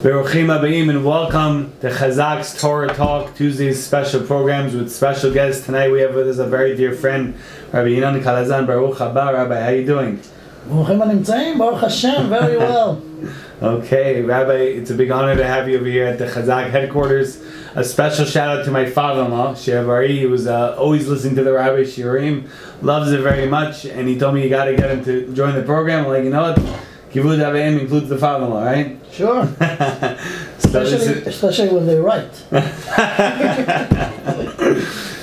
Baruchim Abayim, and welcome to Chazak's Torah Talk, Tuesday's special programs with special guests. Tonight we have with us a very dear friend, Rabbi Yinon Kalazan. Baruch haba, Rabbi. How are you doing? Baruchim Abayim, Baruch Hashem, very well. Okay, Rabbi, it's a big honor to have you over here at the Chazak headquarters. A special shout out to my father-in-law, Shevari. He was always listening to the Rabbi Shiurim, loves it very much, and he told me you got to get him to join the program. I'm like, you know what? Kivud Avayim includes the father-in-law, right? Sure. Especially when they're right.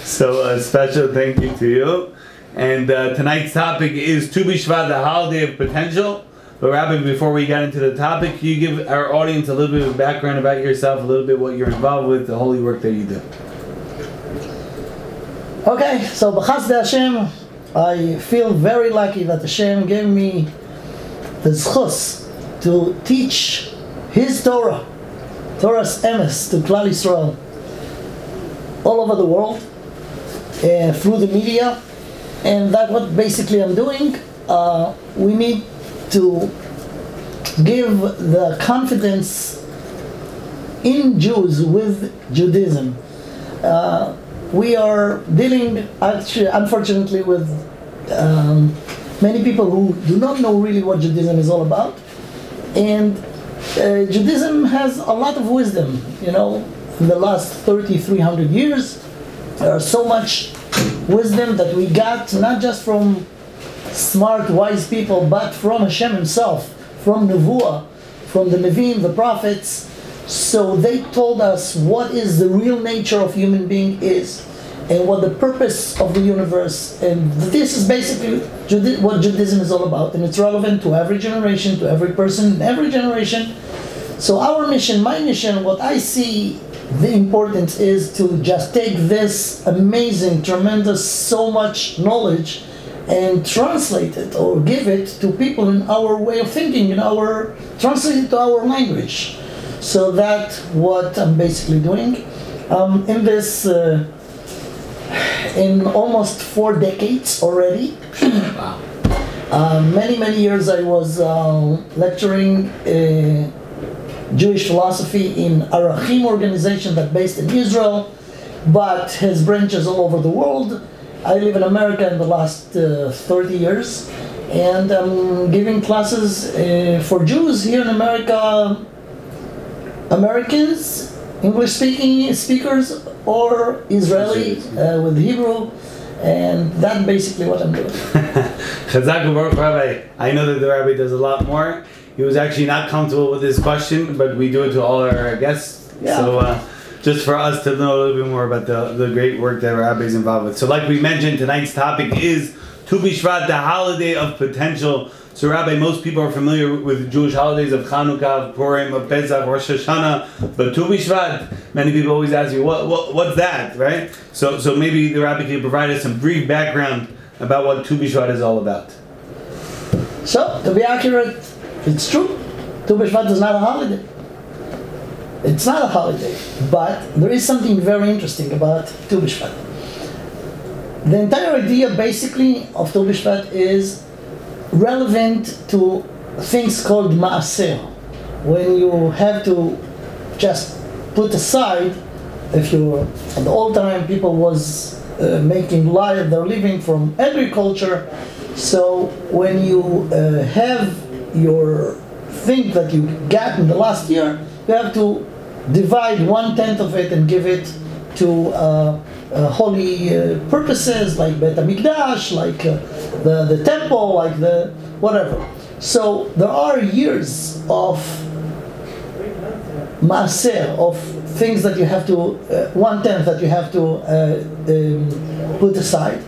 So a special thank you to you. And tonight's topic is BISHVAT, the holiday of potential. But Rabbi, before we get into the topic, can you give our audience a little bit of background about yourself, a little bit what you're involved with, the holy work that you do? Okay, so B'chasdei Hashem, I feel very lucky that Hashem gave me the Tezchus to teach His Torah, Torah's emes, to Klal Yisrael all over the world through the media, and that's what basically I'm doing. We need to give the confidence in Jews with Judaism. We are dealing, actually, unfortunately, with many people who do not know really what Judaism is all about. And Judaism has a lot of wisdom, you know, in the last 300 years. There are so much wisdom that we got, not just from smart, wise people, but from Hashem Himself, from Nevuah, from the Nevi'im, the prophets. So they told us what is the real nature of human being is, and what the purpose of the universe, and this is basically what Judaism is all about, and it's relevant to every generation, to every person in every generation. So our mission, my mission, what I see the importance is to just take this amazing, tremendous, so much knowledge and translate it or give it to people in our way of thinking, translate it to our language. So that's what I'm basically doing. In this, in almost 4 decades already. Wow. Many years I was lecturing Jewish philosophy in Arachim organization that's based in Israel, but has branches all over the world. I live in America in the last 30 years, and I'm giving classes for Jews here in America, Americans, English-speaking speakers, or Israeli with Hebrew, and that's basically what I'm doing. Chazak u'baruch Rabbi. I know that the Rabbi does a lot more. He was actually not comfortable with this question, but we do it to all our guests. Yeah. So just for us to know a little bit more about the great work that Rabbi is involved with. So like we mentioned, tonight's topic is BISHVAT, the holiday of potential. So Rabbi, most people are familiar with the Jewish holidays of Chanukah, of Purim, of Pesach, Rosh Hashanah, but BISHVAT, many people always ask you, what's that, right? So maybe the Rabbi can provide us some brief background about what BISHVAT is all about. So, to be accurate, it's true. BISHVAT is not a holiday. It's not a holiday, but there is something very interesting about BISHVAT. The entire idea, basically, of BISHVAT is relevant to things called ma'aseh. When you have to just put aside, if you at the old time people was making their living from agriculture, so when you have your thing that you got in the last year, you have to divide 1/10 of it and give it to holy purposes like Bet HaMikdash, like the temple, like the whatever. So there are years of maaser, of things that you have to 1/10 that you have to put aside,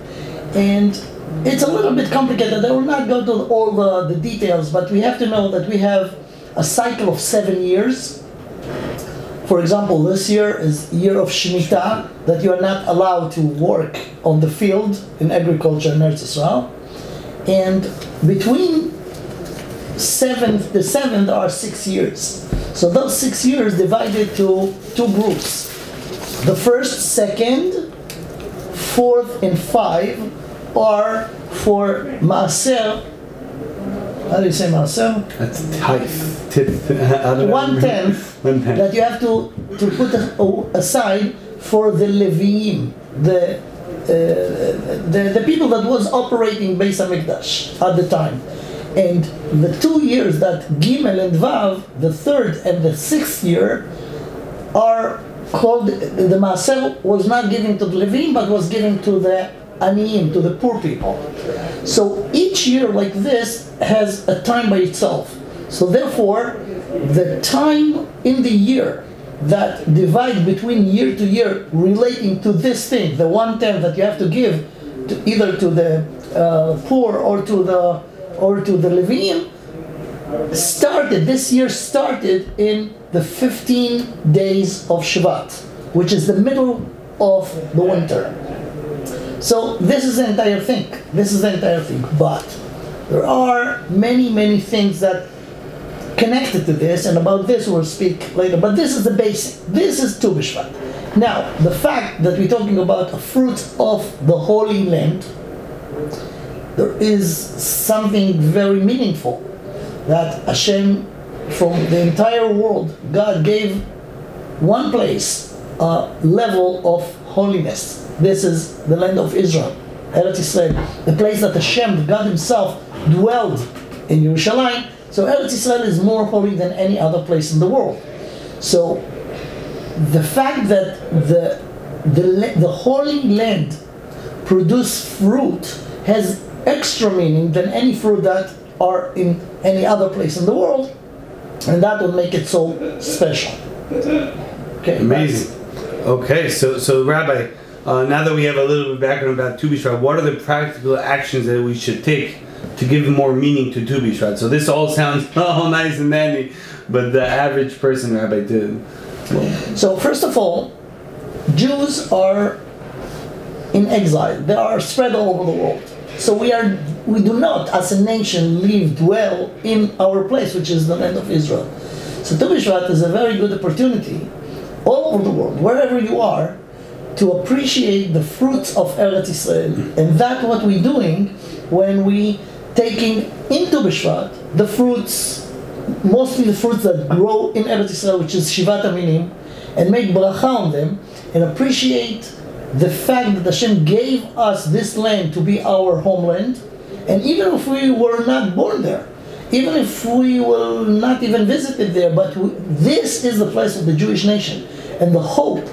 and it's a little bit complicated. I will not go to all the details, but we have to know that we have a cycle of 7 years. For example, this year is year of Shemitah, that you are not allowed to work on the field in agriculture in Eretz Israel. And between the seventh are 6 years. So those 6 years divided to 2 groups. The first, second, fourth, and 5 are for maaser. How do you say maaser? That's tithe. 1/10 that you have to put aside for the Leviim, the people that was operating Beis HaMikdash at the time. And the 2 years that Gimel and Vav, the 3rd and the 6th year, are called, the Maaser was not given to the Leviim, but was given to the Aniyim, to the poor people. So each year like this has a time by itself. So therefore, the time in the year that divide between year to year relating to this thing, the 1/10 that you have to give to either to the poor or to the Leviim, this year started in the 15 days of Shvat, which is the middle of the winter. So this is the entire thing. But there are many things that connected to this, and about this we'll speak later. But this is the basic. This is Tu B'Shvat. Now, the fact that we're talking about a fruit of the Holy Land, there is something very meaningful that Hashem, from the entire world, God gave one place a level of holiness. This is the land of Israel, Eretz Israel, the place that Hashem, God Himself, dwelled in Yerushalayim. So Eretz Israel is more holy than any other place in the world. So the fact that the Holy Land produce fruit has extra meaning than any fruit that are in any other place in the world, and that will make it so special. Okay. Amazing. Okay, so Rabbi, now that we have a little bit of background about Tu B'Shvat, what are the practical actions that we should take to give more meaning to Tu B'Shvat? So this all sounds nice and dandy, but the average person, Rabbi, did. So first of all, Jews are in exile. They are spread all over the world. So we do not, as a nation, live well in our place, which is the land of Israel. So Tu B'Shvat is a very good opportunity, all over the world, wherever you are, to appreciate the fruits of Eretz Israel. And that's what we're doing when we taking into Bishvat the fruits, mostly the fruits that grow in Eretz Israel, which is Shivat Aminim, and make bracha on them, and appreciate the fact that Hashem gave us this land to be our homeland. And even if we were not born there, even if we will not even visited there, but this is the place of the Jewish nation. And the hope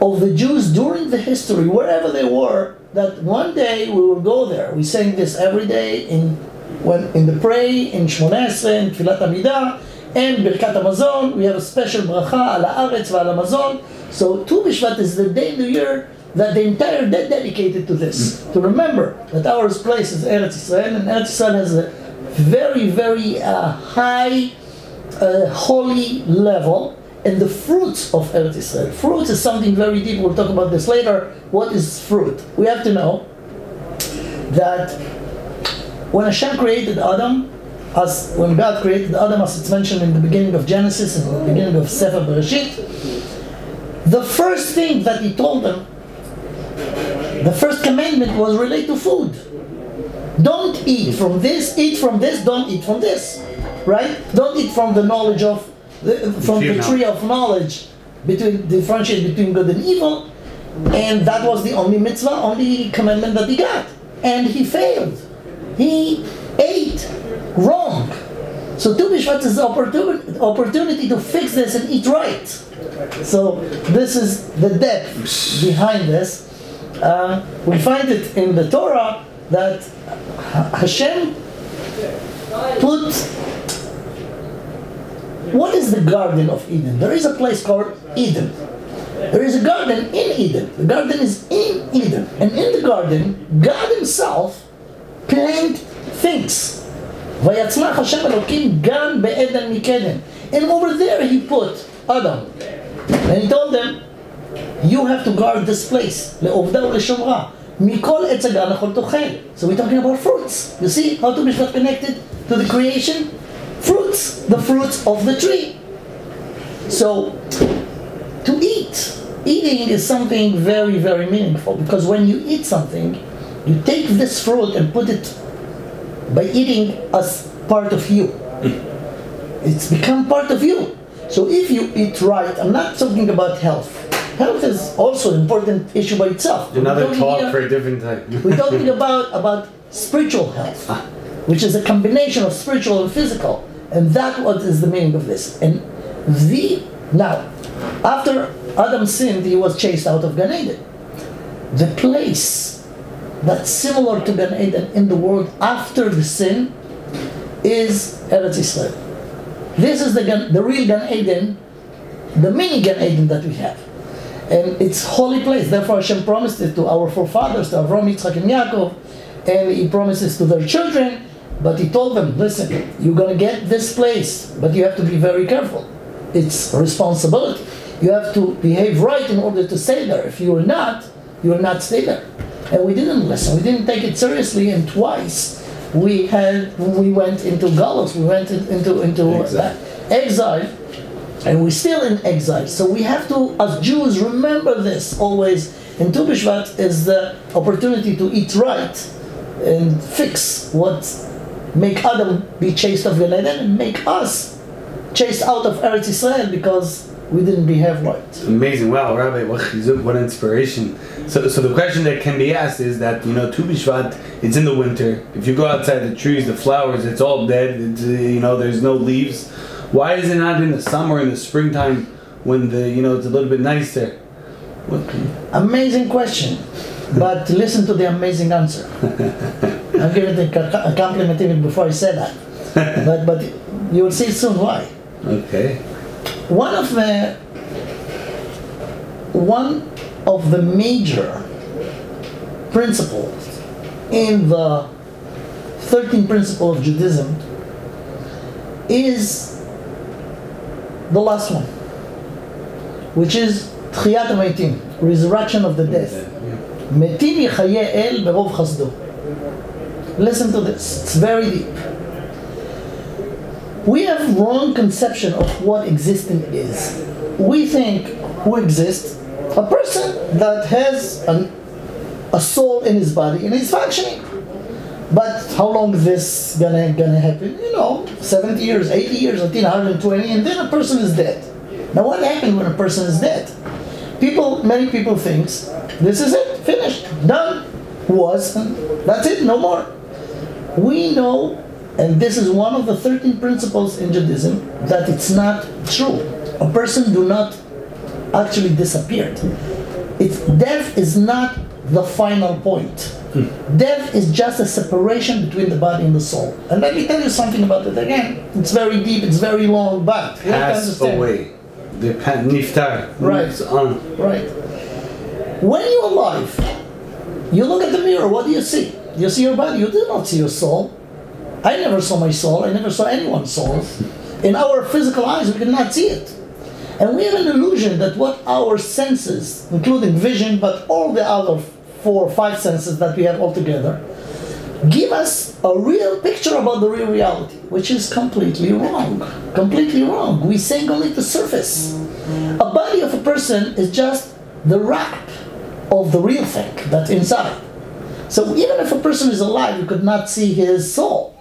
of the Jews during the history, wherever they were, that one day we will go there. We sang this every day in the pray, in Shmoneh Esrei, in Tfilat Amidah, and Birkat HaMazon. We have a special bracha al haaretz v'al hamazon. So Tu B'Shvat is the day in the year that the entire day dedicated to this. To remember that our place is Eretz Israel, and Eretz Israel has a very, very high, holy level, and the fruits of Eretz Israel. Fruit is something very deep. We'll talk about this later. What is fruit? We have to know that when Hashem created Adam, when God created Adam, as it's mentioned in the beginning of Genesis and the beginning of Sefer Bereshit, the first thing that He told them, the first commandment was related to food. Don't eat from this, eat from this, don't eat from this. Right? Don't eat from the knowledge of from the tree of knowledge, differentiate between good and evil, and that was the only mitzvah, only commandment that he got, and he failed. He ate wrong. So Tu B'Shvat is the opportunity to fix this and eat right. So this is the depth behind this. We find it in the Torah that Hashem put. What is the Garden of Eden? There is a place called Eden. There is a garden in Eden. The garden is in Eden. And in the garden, God Himself planted things. ויצמח השם אלוקים גן בעדן מקדם. And over there He put Adam. And He told them, you have to guard this place. לעובדה ולשומרה. מכל עץ הגן אכול תאכל. So we're talking about fruits. You see how Tu B'Shvat connected to the creation? Fruits, the fruits of the tree. So, to eating is something very, very meaningful, because when you eat something, you take this fruit and put it by eating as part of you. It's become part of you. So if you eat right, I'm not talking about health. Health is also an important issue by itself. Another talk for a different time. We're talking about spiritual health, which is a combination of spiritual and physical. And that's what is the meaning of this. And now, after Adam sinned, he was chased out of Gan Eden. The place that's similar to Gan Eden in the world after the sin is Eretz Israel. This is the real Gan Eden, the mini Gan Eden that we have. And it's holy place. Therefore Hashem promised it to our forefathers, to Avraham, Yitzchak, and Yaakov, and He promises to their children. But He told them, listen, you're going to get this place, but you have to be very careful. It's a responsibility. You have to behave right in order to stay there. If you will not stay there. And we didn't listen. We didn't take it seriously. And twice we went into galus. We went into exile. And we're still in exile. So we have to, as Jews, remember this always. And Tu BISHVAT is the opportunity to eat right and fix what make Adam be chased of Gan Eden and make us chased out of Eretz Israel because we didn't behave right. Amazing. Wow, Rabbi, what inspiration. So the question that can be asked is that, Tu BISHVAT, it's in the winter. If you go outside the trees, the flowers, it's all dead. It's, there's no leaves. Why is it not in the summer, in the springtime, when it's a little bit nicer? Amazing question. But listen to the amazing answer. I'm giving a compliment even before I say that. But you will see soon why. Okay. One of the major principles in the 13th principle of Judaism is the last one, which is Tchiyat HaMeitim, resurrection of the dead. Metim Yechaye El Berov Chasdo. Listen to this, it's very deep. We have wrong conception of what existing is. We think who exists? A person that has a soul in his body and is functioning. But how long is this gonna happen? 70 years, 80 years, until 120, and then a person is dead. Now what happens when a person is dead? Many people think, this is it, finished, done, that's it, no more. We know, and this is one of the 13 principles in Judaism, that it's not true. A person do not actually disappear. Death is not the final point. Death is just a separation between the body and the soul. And let me tell you something about it again. It's very deep, it's very long, but you have to understand. Away. The niftar. Right. On. Right. When you're alive, you look at the mirror, what do you see? You see your body, you do not see your soul. I never saw my soul, I never saw anyone's soul. In our physical eyes, we cannot see it. And we have an illusion that what our senses, including vision, but all the other 4 or 5 senses that we have altogether, give us a real picture about the real reality, which is completely wrong. Completely wrong. We saying only the surface. A body of a person is just the wrap of the real thing that's inside. So even if a person is alive, you could not see his soul.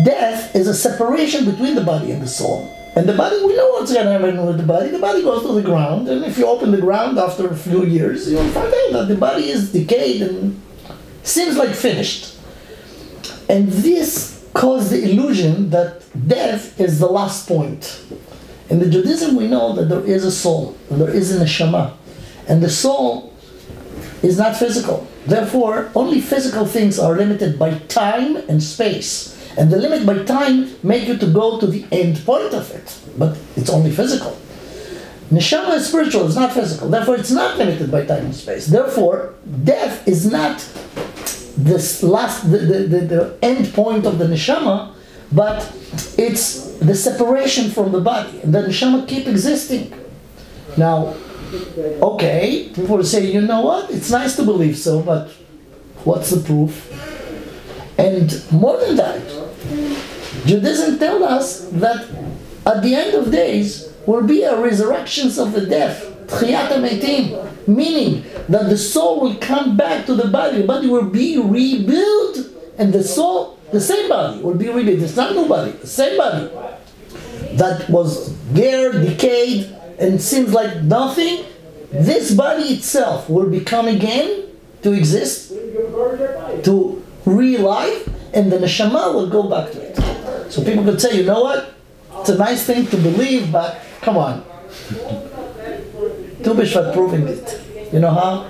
Death is a separation between the body and the soul. And the body, we know what's going to happen with the body. The body goes to the ground, and if you open the ground after a few years, you'll find out that the body is decayed and seems like finished. And this caused the illusion that death is the last point. In the Judaism, we know that there is a soul, and there is a neshama. And the soul is not physical. Therefore, only physical things are limited by time and space. And the limit by time make you to go to the end point of it. But it's only physical. Neshama is spiritual, it's not physical. Therefore, it's not limited by time and space. Therefore, death is not the end point of the neshama, but it's the separation from the body. And the neshama keep existing. Now, okay, people will say, you know what? It's nice to believe so, but what's the proof? And more than that, Judaism tells us that at the end of days will be a resurrection of the death, Tchiyat HaMeitim, meaning that the soul will come back to the body will be rebuilt, and the soul, the same body, will be rebuilt. It's not new body, the same body. that was there, decayed, and seems like nothing, this body itself will become again to exist, to real life, and the neshama will go back to it. So people could say, you know what? It's a nice thing to believe, but come on. Tu BISHVAT proving it. You know how?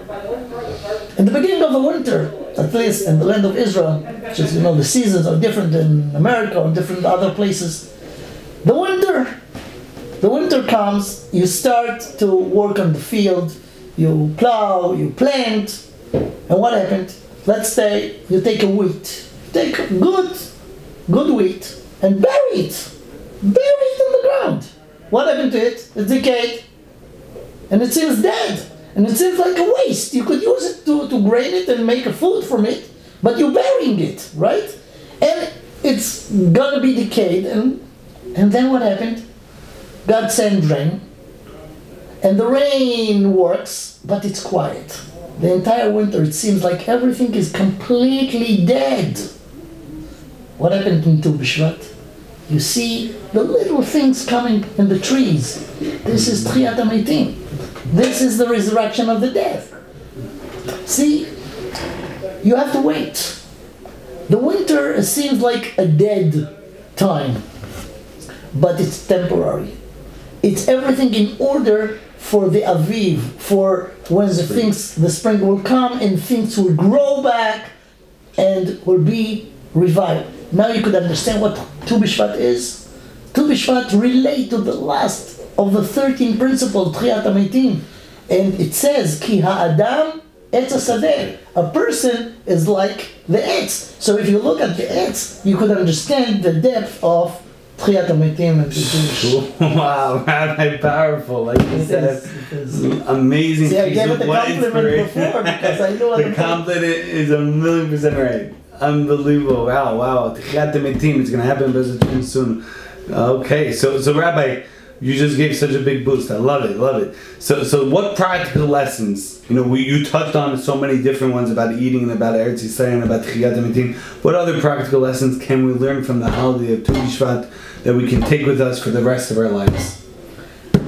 In the beginning of the winter, at least in the land of Israel, which is, you know, the seasons are different in America or different other places. The winter comes, you start to work on the field, you plow, you plant, and what happened? Let's say you take a wheat, take good wheat, and bury it in the ground. What happened to it? It decayed, and it seems dead, and it seems like a waste. You could use it to grain it and make a food from it, but you're burying it, right? And it's gonna be decayed, and then what happened? God sent rain, and the rain works, but it's quiet. The entire winter, it seems like everything is completely dead. What happened in Tu BISHVAT? You see the little things coming in the trees. This is Tchiyat HaMeitim. This is the resurrection of the dead. See, you have to wait. The winter seems like a dead time, but it's temporary. It's everything in order for the Aviv, for when the spring will come and things will grow back and will be revived. Now you could understand what Tu BISHVAT is. Tu BISHVAT relate to the last of the 13 principles, Tchiyat HaMeitim. And it says, Ki ha'adam etz hasadeh. A person is like the etz. So if you look at the etz, you could understand the depth of Tchiyat HaMeitim and Wow, Rabbi, powerful. Like you said, amazing. See, I gave it the compliment before because I know the compliment is 1,000,000% right. Unbelievable. Wow. Tchiyat HaMeitim is going to happen soon. Okay, so Rabbi, you just gave such a big boost. I love it. So what practical lessons, you touched on so many different ones about eating and about Eretz Yisrael and about Tchiyat HaMeitim. What other practical lessons can we learn from the holiday of Tu BISHVAT that we can take with us for the rest of our lives?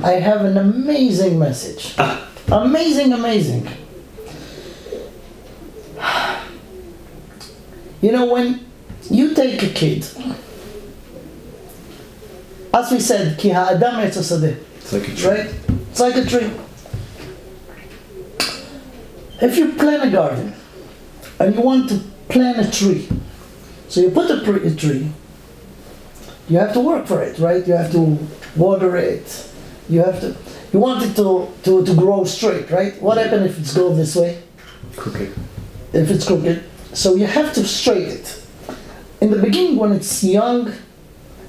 I have an amazing message. Amazing. When you take a kid, as we said, Ki ha'adam etz hasadeh. It's like a tree. Right? It's like a tree. If you plant a garden and you want to plant a tree, so you put a tree, you have to work for it, right? You have to water it. You want it to grow straight, right? What happens if it's go this way? Crooked. If it's crooked. So you have to straight it. In the beginning, when it's young,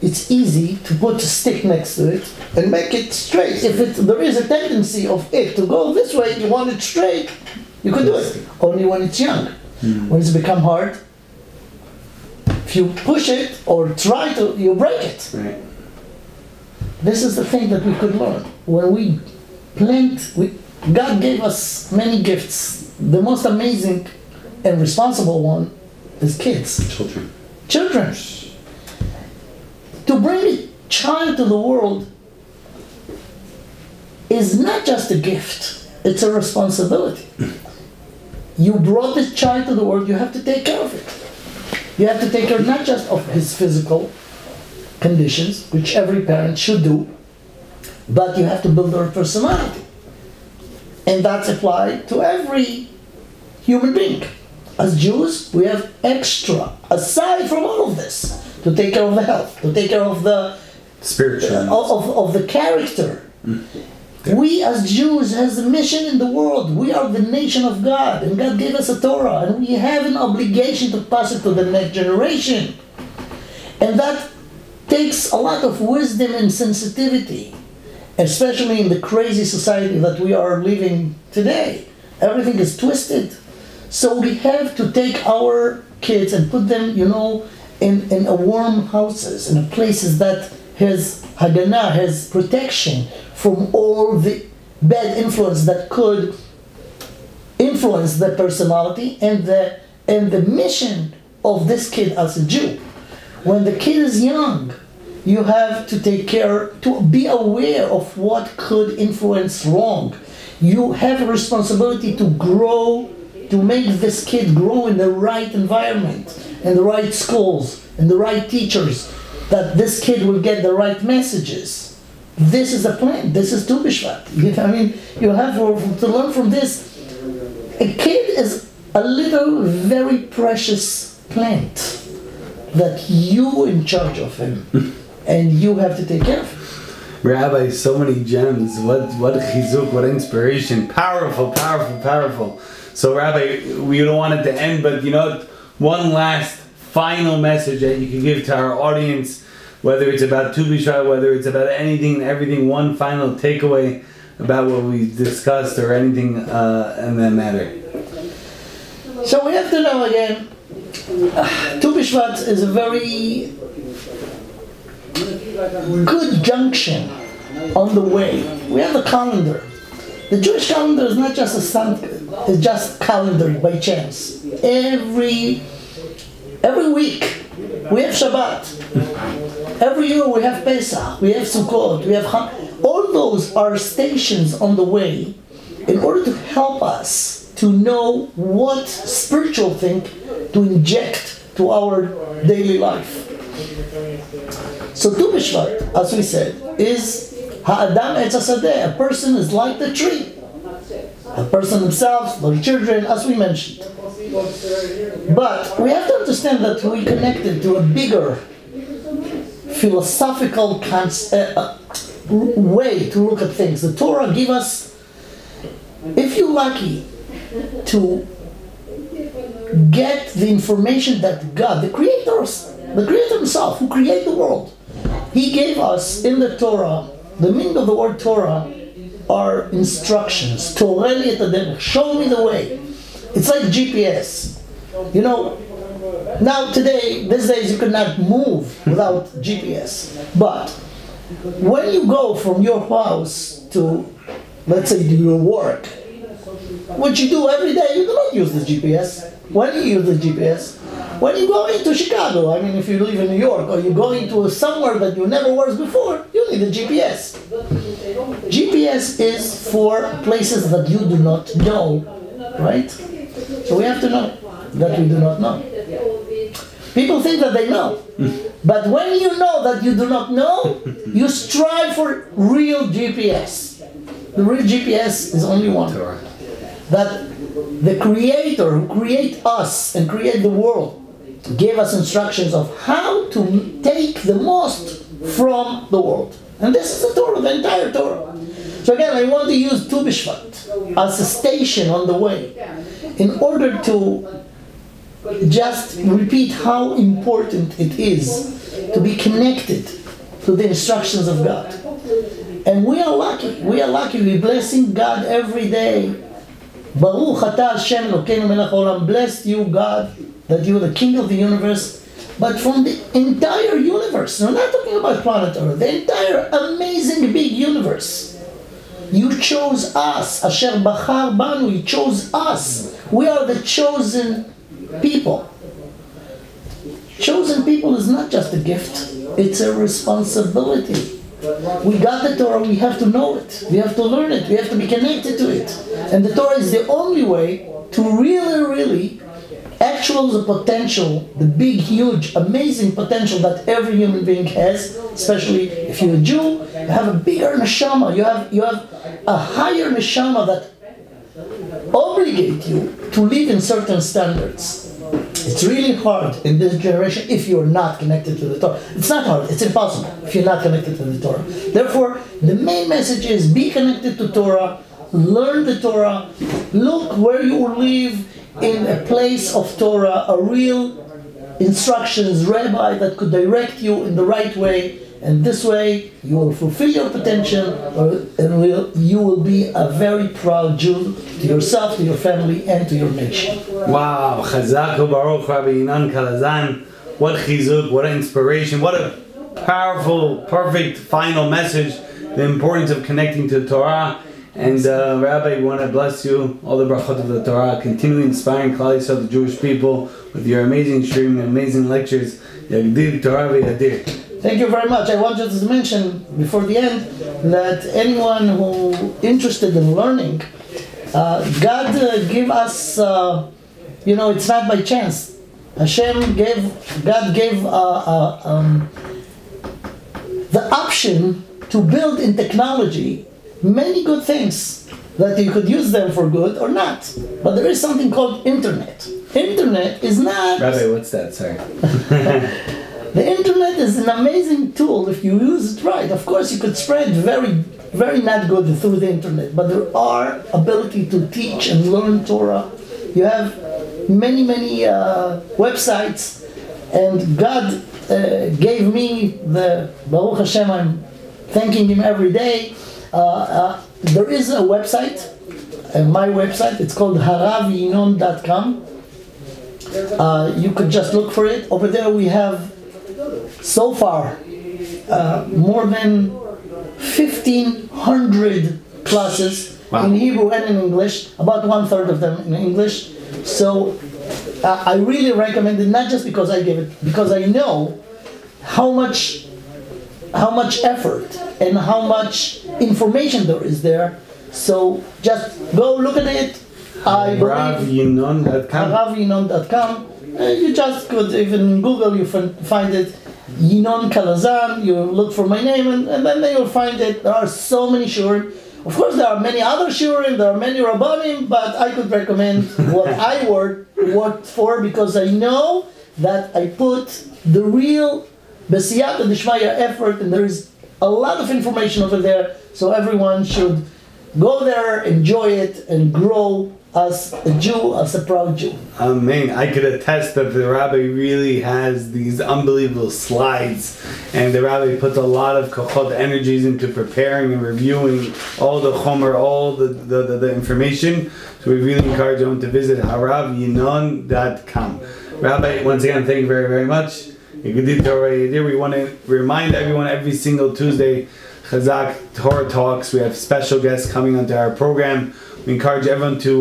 it's easy to put a stick next to it and make it straight. If there is a tendency of it to go this way, you want it straight, you can do it. Only when it's young. When it's become hard, if you push it or try to, you break it. Right. This is the thing that we could learn. When we plant, God gave us many gifts. The most amazing and responsible one is kids. Children. To bring a child to the world is not just a gift, it's a responsibility. You brought this child to the world, you have to take care of it. You have to take care not just of his physical conditions, which every parent should do, but you have to build their personality. And that's applied to every human being. As Jews, we have extra, aside from all of this, to take care of the health, to take care of the spiritual, of the character. We as Jews has a mission in the world. We are the nation of God, and God gave us a Torah, and we have an obligation to pass it to the next generation. And that takes a lot of wisdom and sensitivity, especially in the crazy society that we are living today. Everything is twisted. So we have to take our kids and put them, in a warm houses, in places that has Haganah, has protection from all the bad influence that could influence the personality and the mission of this kid as a Jew. When the kid is young, You have to take care, to be aware of what could influence wrong. You have a responsibility to grow, to make this kid grow in the right environment, in the right schools, in the right teachers, that this kid will get the right messages. This is the plan. This is Tu BISHVAT. I mean, you have to learn from this. A kid is a little, very precious plant that you in charge of him, and you have to take care of him. Rabbi, so many gems. What chizuk, what inspiration. Powerful, powerful, powerful. So Rabbi, we don't want it to end, but you know, one last final message that you can give to our audience, whether it's about Tu BISHVAT, whether it's about anything and everything, one final takeaway about what we discussed or anything in that matter. So we have to know again, Tu BISHVAT is a very good junction on the way. We have a calendar. The Jewish calendar is not just it's just calendar by chance. Every week we have Shabbat. Every year we have Pesach, we have Sukkot, we have all those are stations on the way in order to help us to know what spiritual thing to inject to our daily life. So Tu BISHVAT, as we said, is Ha'adam Etz HaSadeh. A person is like the tree. A person himself, their children, as we mentioned. But we have to understand that we connected to a bigger philosophical way to look at things. The Torah gives us, if you're lucky to get the information that God, the Creator himself, who created the world, He gave us in the Torah. The meaning of the word Torah are instructions. Torah li et haderech, show me the way. It's like GPS. You know, now these days you cannot move without GPS. But when you go from your house to, let's say, to your work, what you do every day, you do not use the GPS. When do you use the GPS? When you go into Chicago, I mean, if you live in New York, or you go into somewhere that you never was before, you need a GPS. GPS is for places that you do not know, right? So we have to know that we do not know. People think that they know. But when you know that you do not know, you strive for real GPS. The real GPS is only one. That the Creator who created us and created the world gave us instructions of how to take the most from the world. And this is the Torah, the entire Torah. So again, I want to use Tu BISHVAT as a station on the way in order to just repeat how important it is to be connected to the instructions of God. And we are lucky, we're blessing God every day. Baruch atah Hashem Elokeinu melech haolam. Blessed you, God, that you are the King of the universe, but from the entire universe. We're not talking about planet Earth, the entire amazing big universe. You chose us, Asher Bachar Banu, you chose us. We are the chosen people. Chosen people is not just a gift, it's a responsibility. We got the Torah, we have to know it, we have to learn it, we have to be connected to it. And the Torah is the only way to really actualize the potential, the big, huge, amazing potential that every human being has, especially if you're a Jew. You have a bigger neshama, you have a higher neshama that obligate you to live in certain standards. It's really hard in this generation if you're not connected to the Torah. It's not hard, it's impossible if you're not connected to the Torah. Therefore, the main message is be connected to Torah, learn the Torah, look where you live in a place of Torah, a real instructions, rabbi that could direct you in the right way, and this way you will fulfill your potential, and you will be a very proud Jew to yourself, to your family, and to your nation. Wow, Chazak Baruch Rabbi Yinon Kalazan. What chizuk, what inspiration, what a powerful, perfect final message. The importance of connecting to the Torah. And Rabbi, we want to bless you, all the brachot of the Torah, continue inspiring Klal Yisrael, the Jewish people, with your amazing stream and amazing lectures. Yagdir Torah v'yadir. Thank you very much. I wanted to mention before the end that anyone who interested in learning, God gave us, it's not by chance. God gave the option to build in technology many good things that you could use them for good or not. But there is something called internet. Internet is not... Rabbi, what's that? Sorry. The internet is an amazing tool if you use it right. Of course, you could spread very, very not good through the internet, but there are ability to teach and learn Torah. You have many, many websites, and God gave me the Baruch Hashem. I'm thanking Him every day. There is a website, my website. It's called harav.yinon.com. You could just look for it. Over there, we have so far more than 1,500 classes in Hebrew and in English. About 1/3 of them in English. So I really recommend it, not just because I give it, because I know how much effort and how much information there is there. So just go look at it. I believe Yinon.com. You just could, even Google, you find it. Yinon Kalazan. You look for my name, and then you'll find it. There are so many shurim. Of course, there are many other shurim, there are many rabbanim, but I could recommend what I worked for, because I know that I put the real besiyata dishmaya effort, and there is a lot of information over there, so everyone should go there, enjoy it, and grow as a Jew, as a proud Jew. Amen. I could attest that the Rabbi really has these unbelievable slides, and the Rabbi puts a lot of kochot energies into preparing and reviewing all the chomer, all the information. So we really encourage everyone to visit harav.yinon.com. Rabbi, once again, thank you very, very much. We want to remind everyone every single Tuesday, Chazak Torah Talks. We have special guests coming onto our program. We encourage everyone to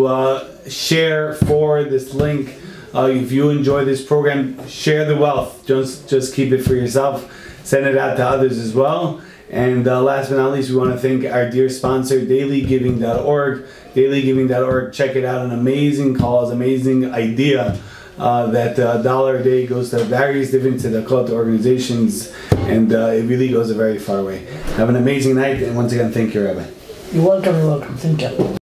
share for this link. If you enjoy this program, share the wealth. Just keep it for yourself. Send it out to others as well. And last but not least, we want to thank our dear sponsor, dailygiving.org. Dailygiving.org. Check it out. An amazing cause, amazing idea. That $1 a day goes to various different tzedakot organizations, and it really goes a very far way. Have an amazing night, and once again, thank you, Rabbi. You're welcome, Thank you.